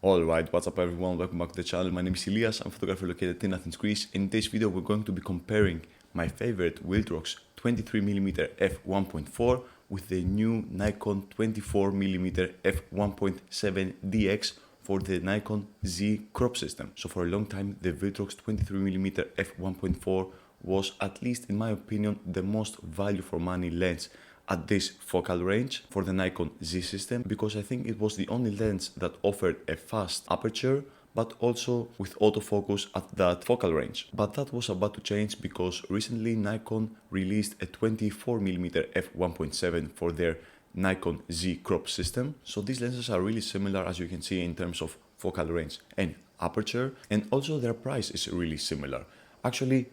Alright, what's up everyone, welcome back to the channel. My name is Ilias, I'm a photographer located in Athens, Greece. In this video we're going to be comparing my favorite Viltrox 23mm f1.4 with the new Nikon 24mm f1.7DX for the Nikon Z crop system. So for a long time the Viltrox 23mm f1.4 was, at least in my opinion, the most value for money lens at this focal range for the Nikon Z system, because I think it was the only lens that offered a fast aperture but also with autofocus at that focal range. But that was about to change because recently Nikon released a 24mm f1.7 for their Nikon Z crop system. So these lenses are really similar, as you can see, in terms of focal range and aperture, and also their price is really similar. Actually,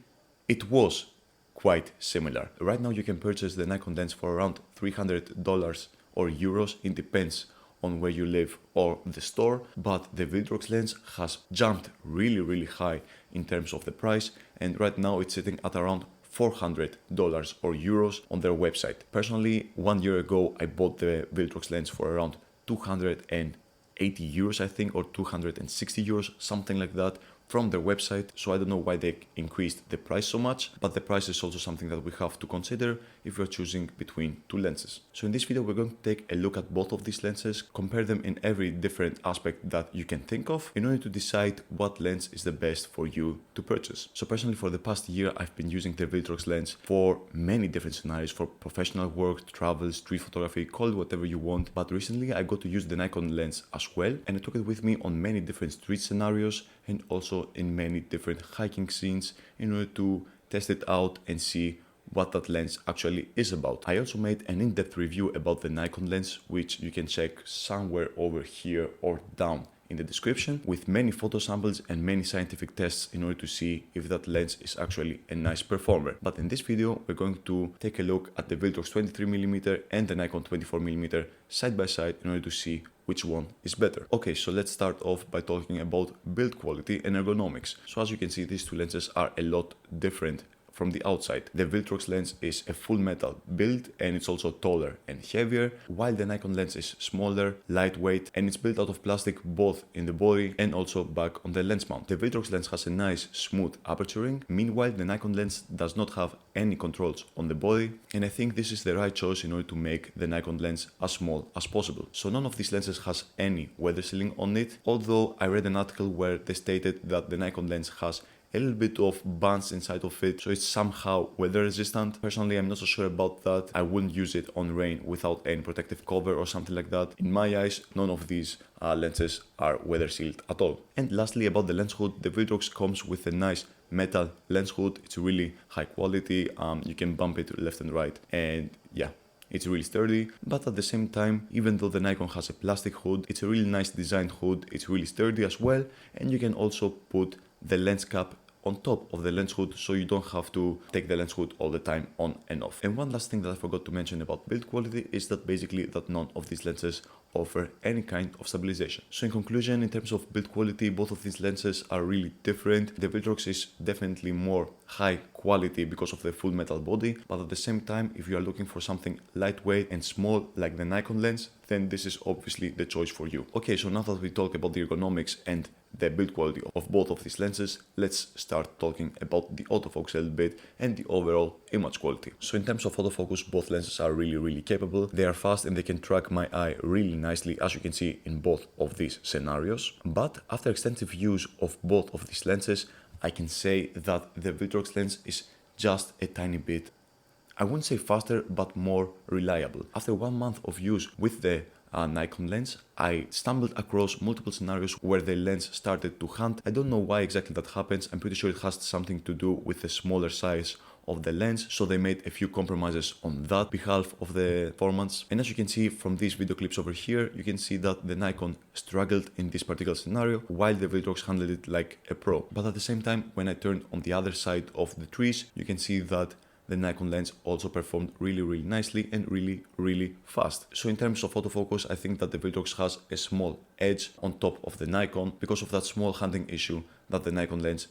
it was quite similar. Right now you can purchase the Nikon lens for around $300 or euros, it depends on where you live or the store, but the Viltrox lens has jumped really high in terms of the price, and right now it's sitting at around $400 or euros on their website. Personally, 1 year ago I bought the Viltrox lens for around 280 euros, I think, or 260 euros, something like that, from their website. So I don't know why they increased the price so much, but the price is also something that we have to consider if you're choosing between two lenses. So in this video we're going to take a look at both of these lenses, compare them in every different aspect that you can think of in order to decide what lens is the best for you to purchase. So personally, for the past year I've been using the Viltrox lens for many different scenarios, for professional work, travel, street photography, call it whatever you want. But recently I got to use the Nikon lens as well, and I took it with me on many different street scenarios and also in many different hiking scenes in order to test it out and see what that lens actually is about. I also made an in-depth review about the Nikon lens, which you can check somewhere over here or down in the description, with many photo samples and many scientific tests in order to see if that lens is actually a nice performer. But in this video we're going to take a look at the Viltrox 23mm and the Nikon 24mm side by side in order to see which one is better. Okay, so let's start off by talking about build quality and ergonomics. So as you can see, these two lenses are a lot different from the outside. The Viltrox lens is a full metal build and it's also taller and heavier, while the Nikon lens is smaller, lightweight, and it's built out of plastic both in the body and also back on the lens mount. The Viltrox lens has a nice smooth aperturing, meanwhile the Nikon lens does not have any controls on the body, and I think this is the right choice in order to make the Nikon lens as small as possible. So none of these lenses has any weather sealing on it, although I read an article where they stated that the Nikon lens has a little bit of bands inside of it, so it's somehow weather resistant. Personally, I'm not so sure about that. I wouldn't use it on rain without any protective cover or something like that. In my eyes, none of these lenses are weather sealed at all. And lastly, about the lens hood, the Viltrox comes with a nice metal lens hood. It's really high quality. You can bump it left and right, and yeah, it's really sturdy. But at the same time, even though the Nikon has a plastic hood, it's a really nice designed hood. It's really sturdy as well, and you can also put the lens cap on top of the lens hood, so you don't have to take the lens hood all the time on and off. And one last thing that I forgot to mention about build quality is that basically that none of these lenses offer any kind of stabilization. So in conclusion, in terms of build quality, both of these lenses are really different. The Viltrox is definitely more high quality because of the full metal body, but at the same time, if you are looking for something lightweight and small like the Nikon lens, then this is obviously the choice for you. Okay, so now that we talk about the ergonomics and the build quality of both of these lenses, let's start talking about the autofocus a little bit and the overall image quality. So in terms of autofocus, both lenses are really capable. They are fast and they can track my eye really nicely, as you can see in both of these scenarios. But after extensive use of both of these lenses, I can say that the Viltrox lens is just a tiny bit, I wouldn't say faster, but more reliable. After 1 month of use with the Nikon lens, I stumbled across multiple scenarios where the lens started to hunt. I don't know why exactly that happens. I'm pretty sure it has something to do with the smaller size of the lens, so they made a few compromises on that behalf of the performance. And as you can see from these video clips over here, you can see that the Nikon struggled in this particular scenario while the Viltrox handled it like a pro. But at the same time, when I turned on the other side of the trees, you can see that the Nikon lens also performed really nicely and really fast. So in terms of autofocus, I think that the Viltrox has a small edge on top of the Nikon because of that small hunting issue that the Nikon lens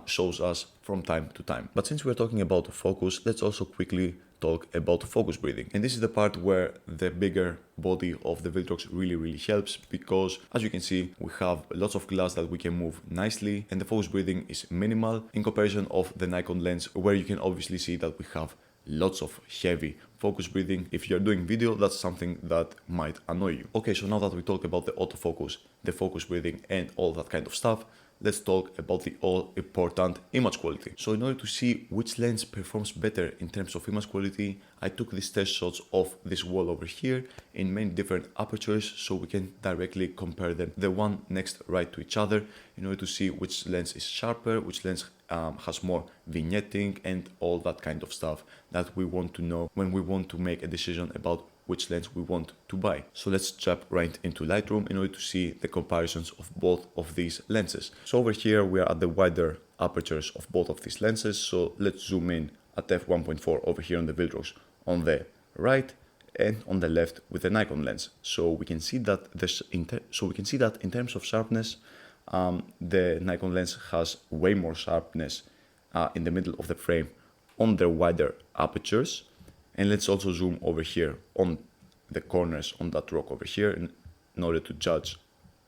shows us from time to time. But since we're talking about focus, let's also quickly talk about focus breathing. And this is the part where the bigger body of the Viltrox really helps, because as you can see, we have lots of glass that we can move nicely, and the focus breathing is minimal in comparison of the Nikon lens, where you can obviously see that we have lots of heavy focus breathing. If you're doing video, that's something that might annoy you. Okay, so now that we talk about the autofocus, the focus breathing and all that kind of stuff, let's talk about the all-important image quality. So in order to see which lens performs better in terms of image quality, I took these test shots of this wall over here in many different apertures, so we can directly compare them, the one next right to each other, in order to see which lens is sharper, which lens has more vignetting and all that kind of stuff that we want to know when we want to make a decision about which lens we want to buy. So let's jump right into Lightroom in order to see the comparisons of both of these lenses. So over here we are at the wider apertures of both of these lenses. So let's zoom in at f1.4 over here on the Viltrox on the right and on the left with the Nikon lens. So we can see that in terms of sharpness, the Nikon lens has way more sharpness in the middle of the frame on the wider apertures. And let's also zoom over here on the corners on that rock over here in order to judge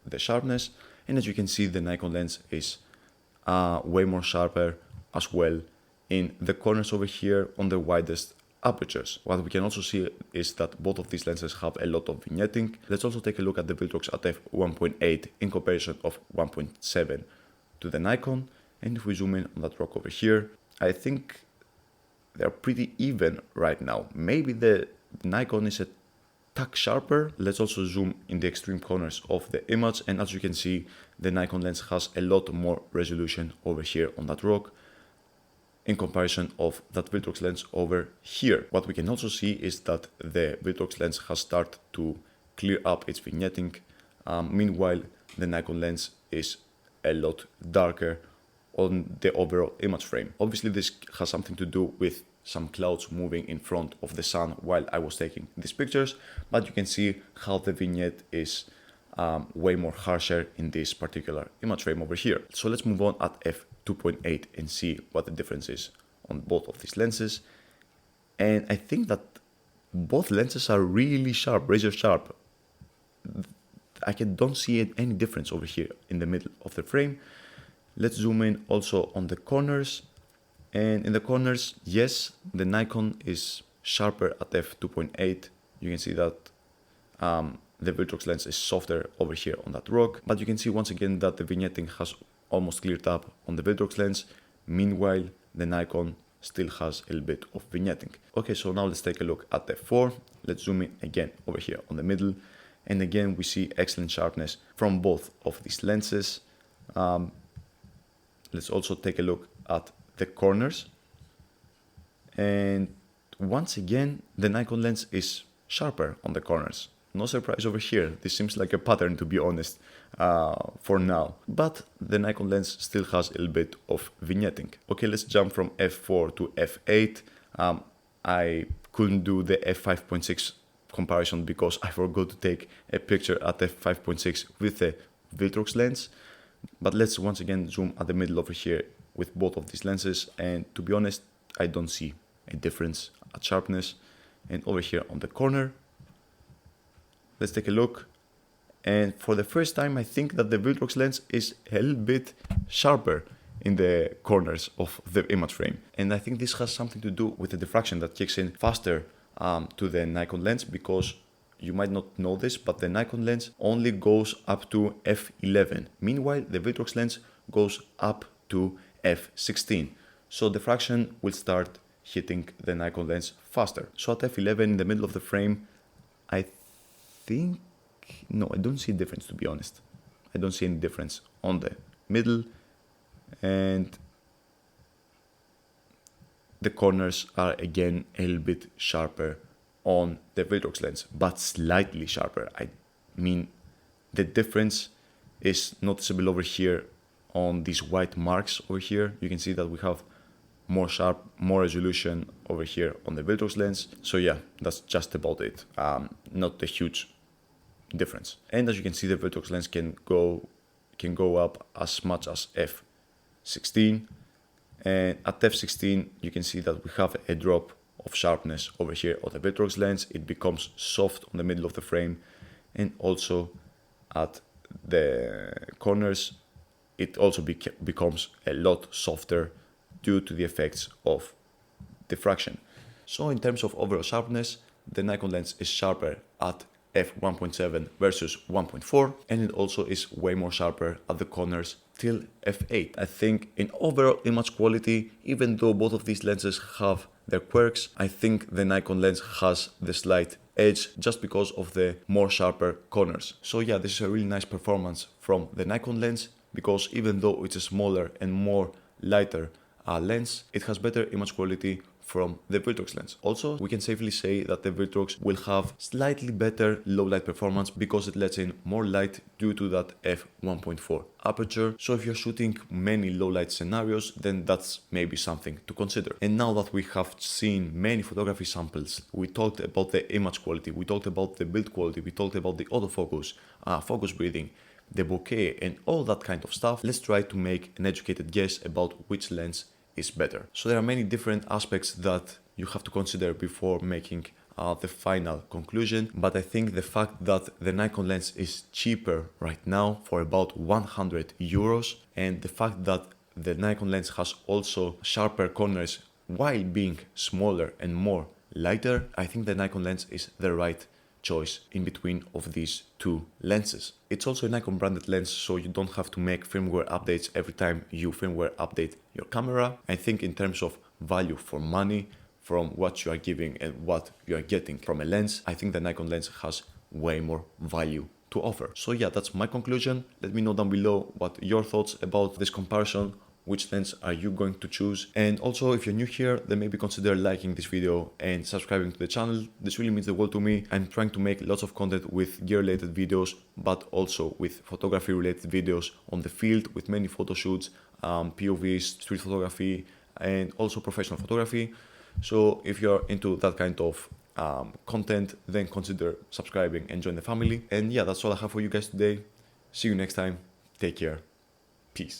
the sharpness. And as you can see, the Nikon lens is way more sharper as well in the corners over here on the widest apertures. What we can also see is that both of these lenses have a lot of vignetting. Let's also take a look at the Viltrox at f1.8 in comparison of 1.7 to the Nikon. And if we zoom in on that rock over here, I think they're pretty even right now. Maybe the Nikon is a tack sharper. Let's also zoom in the extreme corners of the image, and as you can see, the Nikon lens has a lot more resolution over here on that rock in comparison of that Viltrox lens over here. What we can also see is that the Viltrox lens has started to clear up its vignetting. Meanwhile, the Nikon lens is a lot darker on the overall image frame. Obviously, this has something to do with some clouds moving in front of the sun while I was taking these pictures, but you can see how the vignette is way more harsher in this particular image frame over here. So let's move on at f2.8 and see what the difference is on both of these lenses. And I think that both lenses are really sharp, razor sharp. Don't see any difference over here in the middle of the frame. Let's zoom in also on the corners. And in the corners, yes, the Nikon is sharper at f2.8. You can see that the Viltrox lens is softer over here on that rock. But you can see once again that the vignetting has almost cleared up on the Viltrox lens. Meanwhile, the Nikon still has a little bit of vignetting. Okay, so now let's take a look at f4. Let's zoom in again over here on the middle. And again, we see excellent sharpness from both of these lenses. Let's also take a look at the corners. And once again, the Nikon lens is sharper on the corners. No surprise over here. This seems like a pattern, to be honest, for now. But the Nikon lens still has a little bit of vignetting. Okay, let's jump from f4 to f8. I couldn't do the f5.6 comparison because I forgot to take a picture at f5.6 with the Viltrox lens. But let's once again zoom at the middle over here with both of these lenses, and to be honest, I don't see a difference at sharpness. And over here on the corner, let's take a look. And for the first time, I think that the Viltrox lens is a little bit sharper in the corners of the image frame. And I think this has something to do with the diffraction that kicks in faster to the Nikon lens, because you might not know this, but the Nikon lens only goes up to f11. Meanwhile, the Viltrox lens goes up to f16. So diffraction will start hitting the Nikon lens faster. So at f11 in the middle of the frame, I don't see a difference, to be honest. I don't see any difference on the middle, and the corners are again a little bit sharper on the Viltrox lens, but slightly sharper. I mean, the difference is noticeable over here on these white marks over here. You can see that we have more sharp, more resolution over here on the Viltrox lens. So yeah, that's just about it. Not a huge difference. And as you can see, the Viltrox lens can go up as much as f16. And at f16, you can see that we have a drop of sharpness over here on the Viltrox lens. It becomes soft on the middle of the frame, and also at the corners it also becomes a lot softer due to the effects of diffraction. So in terms of overall sharpness, the Nikon lens is sharper at f1.7 versus 1.4, and it also is way more sharper at the corners till f8. I think in overall image quality, even though both of these lenses have their quirks, I think the Nikon lens has the slight edge just because of the more sharper corners. So yeah, this is a really nice performance from the Nikon lens, because even though it's a smaller and more lighter lens, it has better image quality from the Viltrox lens. Also, we can safely say that the Viltrox will have slightly better low light performance because it lets in more light due to that f1.4 aperture. So if you're shooting many low light scenarios, then that's maybe something to consider. And now that we have seen many photography samples, we talked about the image quality, we talked about the build quality, we talked about the autofocus, focus breathing, the bokeh, and all that kind of stuff. Let's try to make an educated guess about which lens is better. So there are many different aspects that you have to consider before making the final conclusion, but I think the fact that the Nikon lens is cheaper right now for about 100 euros, and the fact that the Nikon lens has also sharper corners while being smaller and more lighter, I think the Nikon lens is the right choice in between of these two lenses. It's also a Nikon branded lens, so you don't have to make firmware updates every time you firmware update your camera. I think in terms of value for money, from what you are giving and what you are getting from a lens, I think the Nikon lens has way more value to offer. So yeah, that's my conclusion. Let me know down below what your thoughts about this comparison. Which lens are you going to choose? And also, if you're new here, then maybe consider liking this video and subscribing to the channel. This really means the world to me. I'm trying to make lots of content with gear related videos, but also with photography related videos on the field, with many photo shoots, POVs, street photography, and also professional photography. So if you're into that kind of content, then consider subscribing and join the family. And yeah, that's all I have for you guys today. See you next time. Take care. Peace.